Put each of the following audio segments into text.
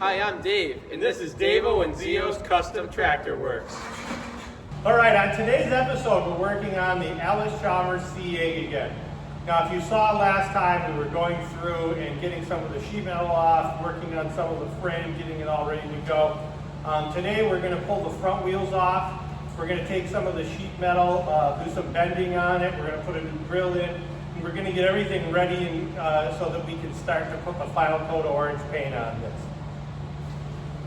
Hi, I'm Dave, and this is Davo and Zio's Custom Tractor Works. All right, on today's episode, we're working on the Allis Chalmers CA again. Now, if you saw last time, we were going through and getting some of the sheet metal off, working on some of the frame, getting it all ready to go. Today, we're going to pull the front wheels off. We're going to take some of the sheet metal, do some bending on it. We're going to put a new grill in. And we're going to get everything ready and, so that we can start to put the final coat of orange paint on this.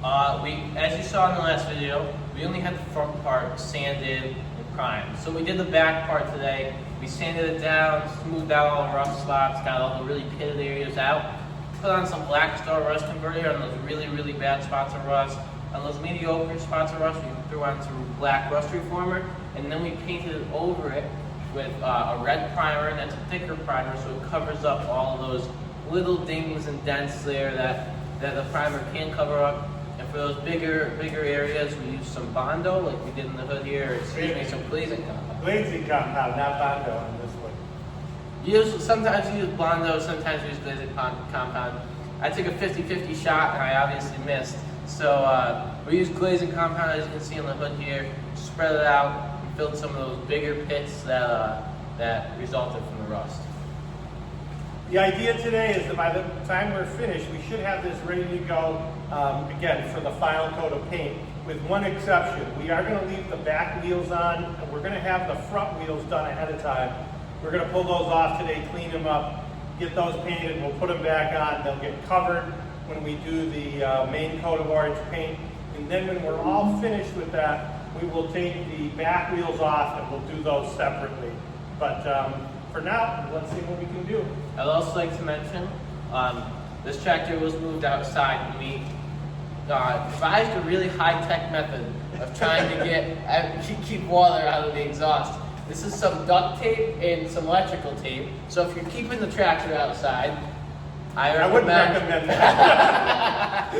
As you saw in the last video, we only had the front part sanded and primed. So we did the back part today. We sanded it down, smoothed out all the rough spots, got all the really pitted areas out. Put on some BlackStar rust converter on those really bad spots of rust. On those mediocre spots of rust, we threw on some black rust reformer, and then we painted it over it with a red primer, and that's a thicker primer, so it covers up all of those little dings and dents there that the primer can cover up. And for those bigger areas, we use some Bondo, like we did in the hood here, some glazing compound. Glazing compound, not Bondo on this one. Sometimes we use Bondo, sometimes we use glazing compound. I took a 50-50 shot, and I obviously missed. So we use glazing compound, as you can see on the hood here, spread it out, and filled some of those bigger pits that resulted from the rust. The idea today is that by the time we're finished, we should have this ready to go, again, for the final coat of paint, with one exception. We are going to leave the back wheels on, and we're going to have the front wheels done ahead of time. We're going to pull those off today, clean them up, get those painted, we'll put them back on. They'll get covered when we do the main coat of orange paint. And then when we're all finished with that, we will take the back wheels off and we'll do those separately. But for now, let's see what we can do. I'd also like to mention, this tractor was moved outside, and we devised a really high-tech method of trying to keep water out of the exhaust. This is some duct tape and some electrical tape. So if you're keeping the tractor outside, I wouldn't recommend that.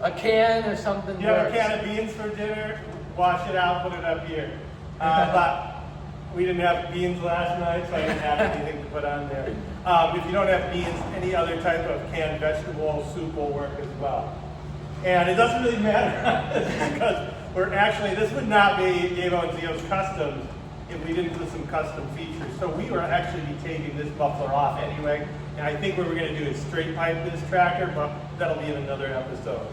a can or something. You have a can of beans for dinner, wash it out, put it up here. But we didn't have beans last night, so I didn't have anything to put on there. If you don't have beans, any other type of canned vegetable soup will work as well. And it doesn't really matter because this would not be Davo and Zio's Customs if we didn't do some custom features. So we were actually taking this muffler off anyway. And I think what we're going to do is straight pipe this tractor, but that'll be in another episode.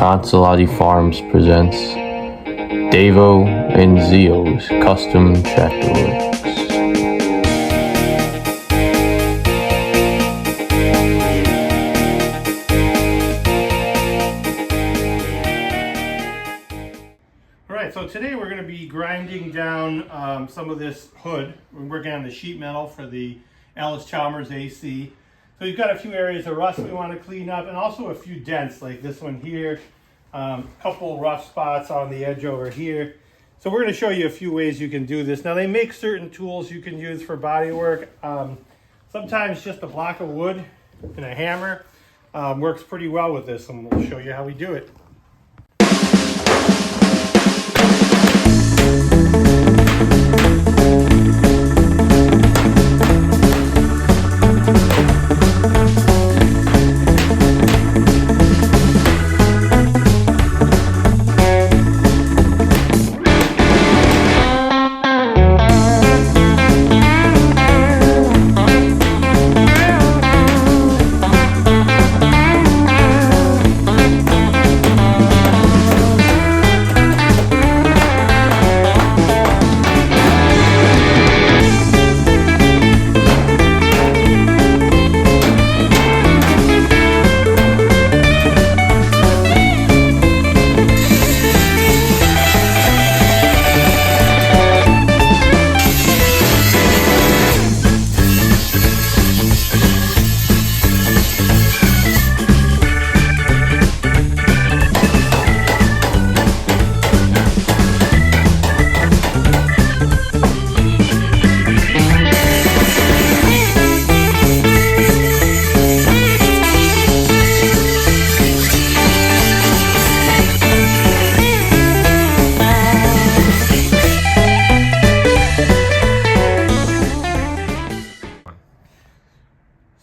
Consolati Farms presents Davo and Zio's Custom Tractor Works. Alright, so today we're going to be grinding down some of this hood. We're working on the sheet metal for the Allis Chalmers AC. So we've got a few areas of rust we want to clean up, and also a few dents like this one here. A couple rough spots on the edge over here. So we're going to show you a few ways you can do this. Now they make certain tools you can use for body work. Sometimes just a block of wood and a hammer works pretty well with this, and we'll show you how we do it.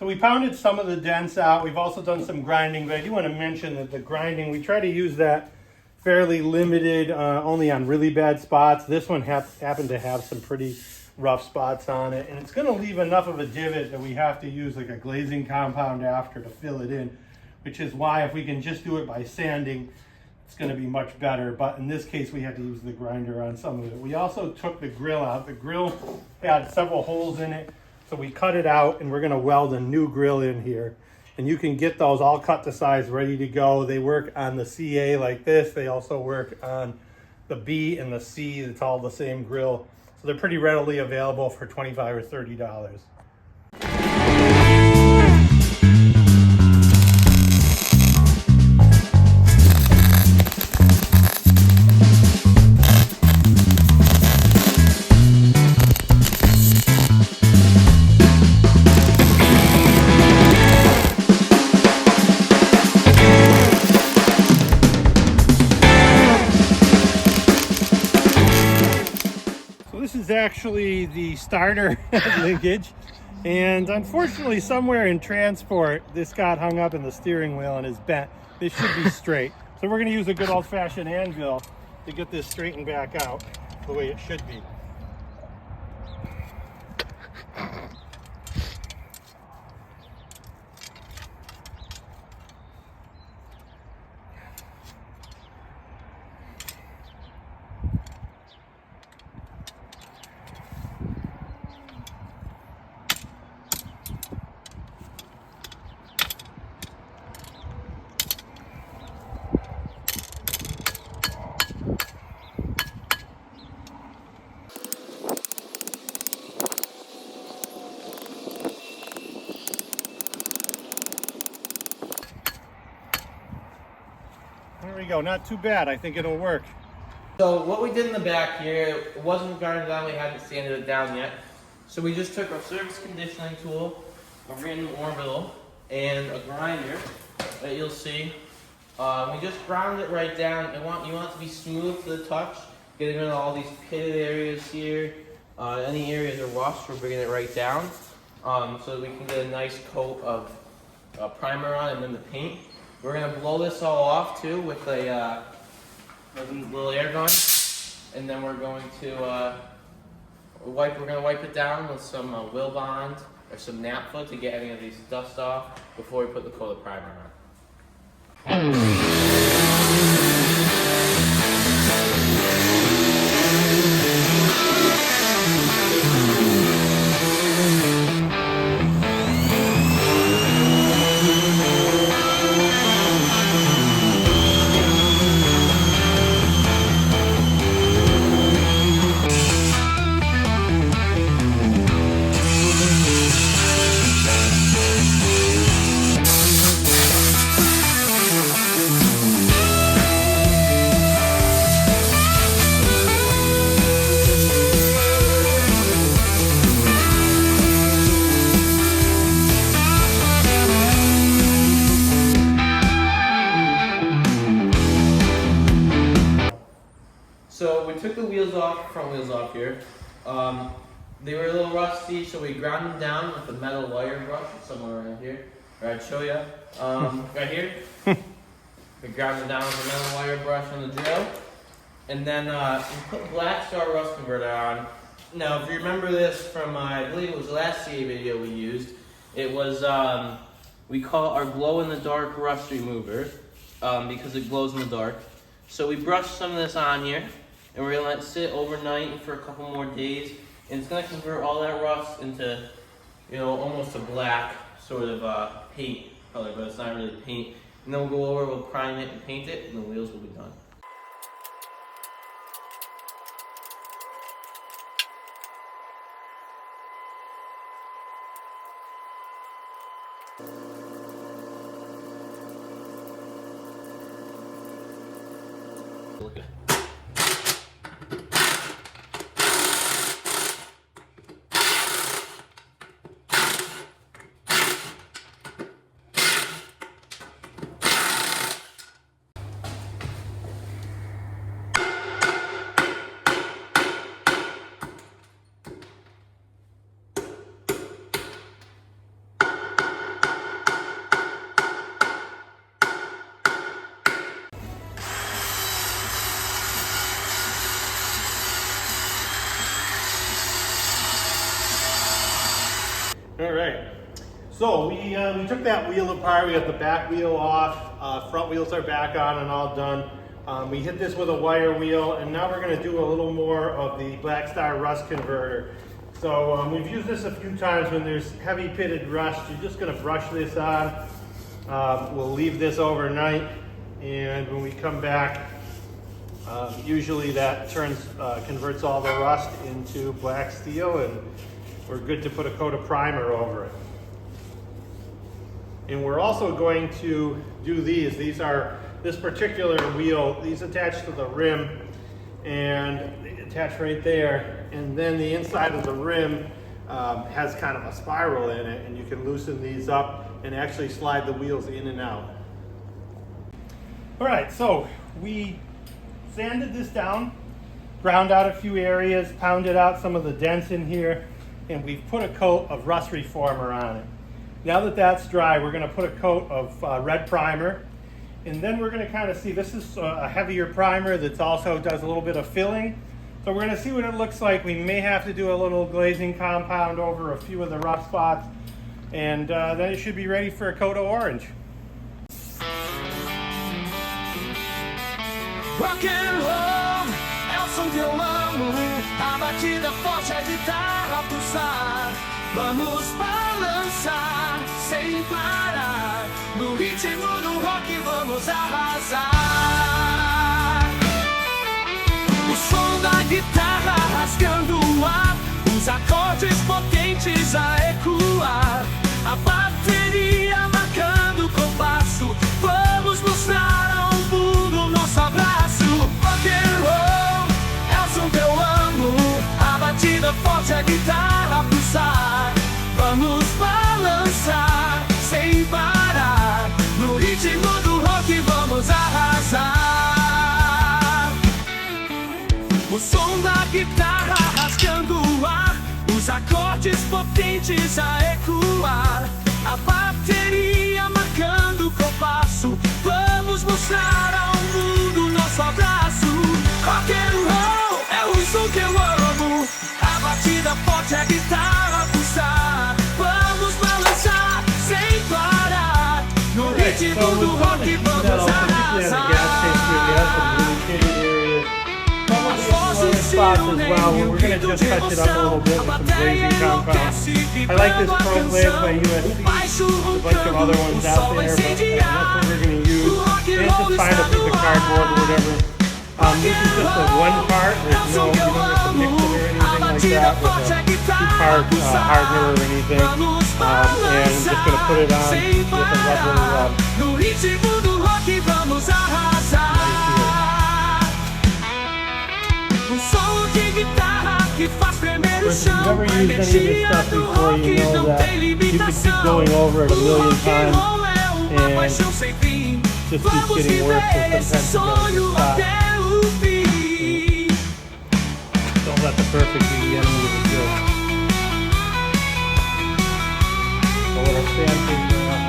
we pounded some of the dents out. We've also done some grinding, but I do want to mention that the grinding, we try to use that fairly limited, only on really bad spots. This one happened to have some pretty rough spots on it, and it's going to leave enough of a divot that we have to use like a glazing compound after to fill it in, which is why if we can just do it by sanding, it's going to be much better. But in this case, we had to use the grinder on some of it. We also took the grill out. The grill had several holes in it, so we cut it out, and we're going to weld a new grill in here. And you can get those all cut to size, ready to go. They work on the CA like this. They also work on the B and the C. It's all the same grill. So they're pretty readily available for $25 or $30. This is actually the starter linkage, and unfortunately somewhere in transport this got hung up in the steering wheel and is bent. This should be straight, so we're going to use a good old-fashioned anvil to get this straightened back out the way it should be. There we go, not too bad. I think it'll work. So what we did in the back here, it wasn't grinded down, we hadn't sanded it down yet. So we just took a surface conditioning tool, a random orbital, and a grinder that you'll see. We just ground it right down. You want it to be smooth to the touch, getting rid of all these pitted areas here. Any areas of rust, we're bringing it right down, so that we can get a nice coat of primer on and then the paint. We're gonna blow this all off too with a little air gun, and then we're going to wipe it down with some Will Bond or some naphtha to get any of these dust off before we put the coat of primer on. So we took the front wheels off here. They were a little rusty, so we ground them down with a metal wire brush somewhere around here. Or I'd show you. Right here. We ground them down with a metal wire brush on the drill. And then we put BlackStar rust converter on. Now, if you remember this from, I believe it was the last CA video we used, it was, we call it our glow-in-the-dark rust remover, because it glows in the dark. So we brushed some of this on here, and we're gonna let it sit overnight for a couple more days, and it's gonna convert all that rust into, almost a black sort of paint color, but it's not really paint. And then we'll go over, we'll prime it and paint it, and the wheels will be done. Okay. All right. So we took that wheel apart. We got the back wheel off. Front wheels are back on and all done. We hit this with a wire wheel, and now we're going to do a little more of the BlackStar rust converter. So we've used this a few times when there's heavy pitted rust. You're just going to brush this on. We'll leave this overnight, and when we come back, usually that converts all the rust into black steel, and we're good to put a coat of primer over it. And we're also going to do these. These are this particular wheel. These attach to the rim, and they attach right there. And then the inside of the rim has kind of a spiral in it, and you can loosen these up and actually slide the wheels in and out. All right, so we sanded this down, ground out a few areas, pounded out some of the dents in here, and we've put a coat of rust reformer on it. Now that that's dry, we're going to put a coat of red primer, and then we're going to kind of see, this is a heavier primer that also does a little bit of filling. So we're going to see what it looks like. We may have to do a little glazing compound over a few of the rough spots, and then it should be ready for a coat of orange. Rock and roll é o som que eu amo, a batida forte, a guitarra pulsar. Vamos balançar sem parar, no ritmo do rock vamos arrasar. O som da guitarra rasgando o ar, os acordes potentes a ecoar, a bateria marcando o compasso. Vamos mostrar ao mundo nosso abraço. Rock and roll é o som que eu amo, a batida forte, a guitarra pulsar. Vamos balançar sem parar, no ritmo do rock vamos arrasar. O som da guitarra rasgando o ar, os acordes potentes a ecoar, a bateria marcando o compasso. Vamos mostrar ao mundo nosso abraço. Rock and roll é o som que eu amo, a batida forte, a guitarra pulsar. Vamos balançar sem parar, no ritmo do rock vamos arrasar. Spots as well. We're going to just touch it up a little bit with some glazing compound. I like this Pro Glaze by USC. There's a bunch of other ones out there, but that's what we're going to use. And just find a piece of cardboard or whatever. This is just a one part. There's no, you don't have to mix it or anything like that with a two-part hardener or anything. And I'm just going to put it on with a rubber no ritmo do rock vamos arrasar. Som de guitarra que faz tremer o chão. If you've ever used any of this stuff before, you know that you can keep going over it a million times and just keeps getting worse, so sometimes you gotta stop. Don't let the perfect be the enemy of the good. So let our sandpaper up.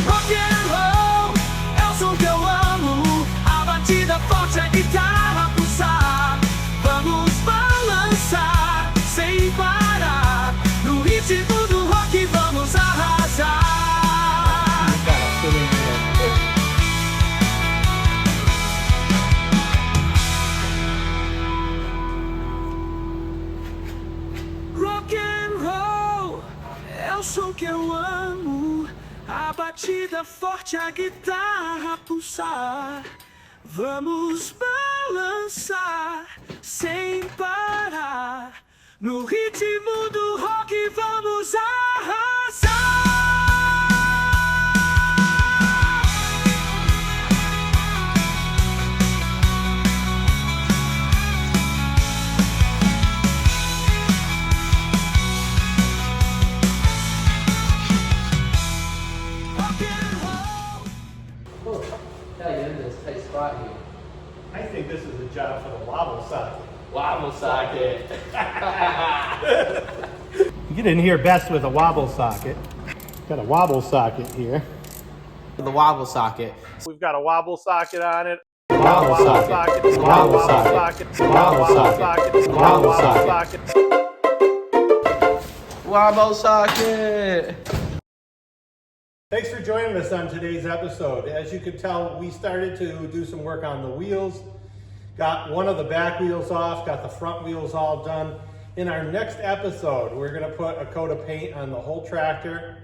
Rock and roll é o som que eu amo, a batida forte, a guitarra pulsar. Vamos balançar sem parar, no ritmo do rock vamos arrasar. Rock and roll é o som que eu amo, a batida forte, a guitarra pulsar. Vamos balançar sem parar, no ritmo do rock vamos arrasar. Rock and roll. Oh, yeah, you're in this tight spot here. I think this is a job for the wobble socket. Wobble socket. You get in here best with a wobble socket. Got a wobble socket here. The wobble socket. We've got a wobble socket on it. Wobble socket. Wobble socket. Wobble socket. Wobble socket. Wobble socket! Thanks for joining us on today's episode. As you can tell, we started to do some work on the wheels, got one of the back wheels off, got the front wheels all done. In our next episode, we're gonna put a coat of paint on the whole tractor,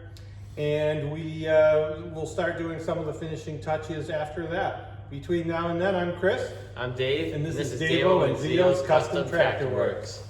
and we'll start doing some of the finishing touches after that. Between now and then, I'm Chris. I'm Dave. And this is Davo and Zio's Custom Tractor Works.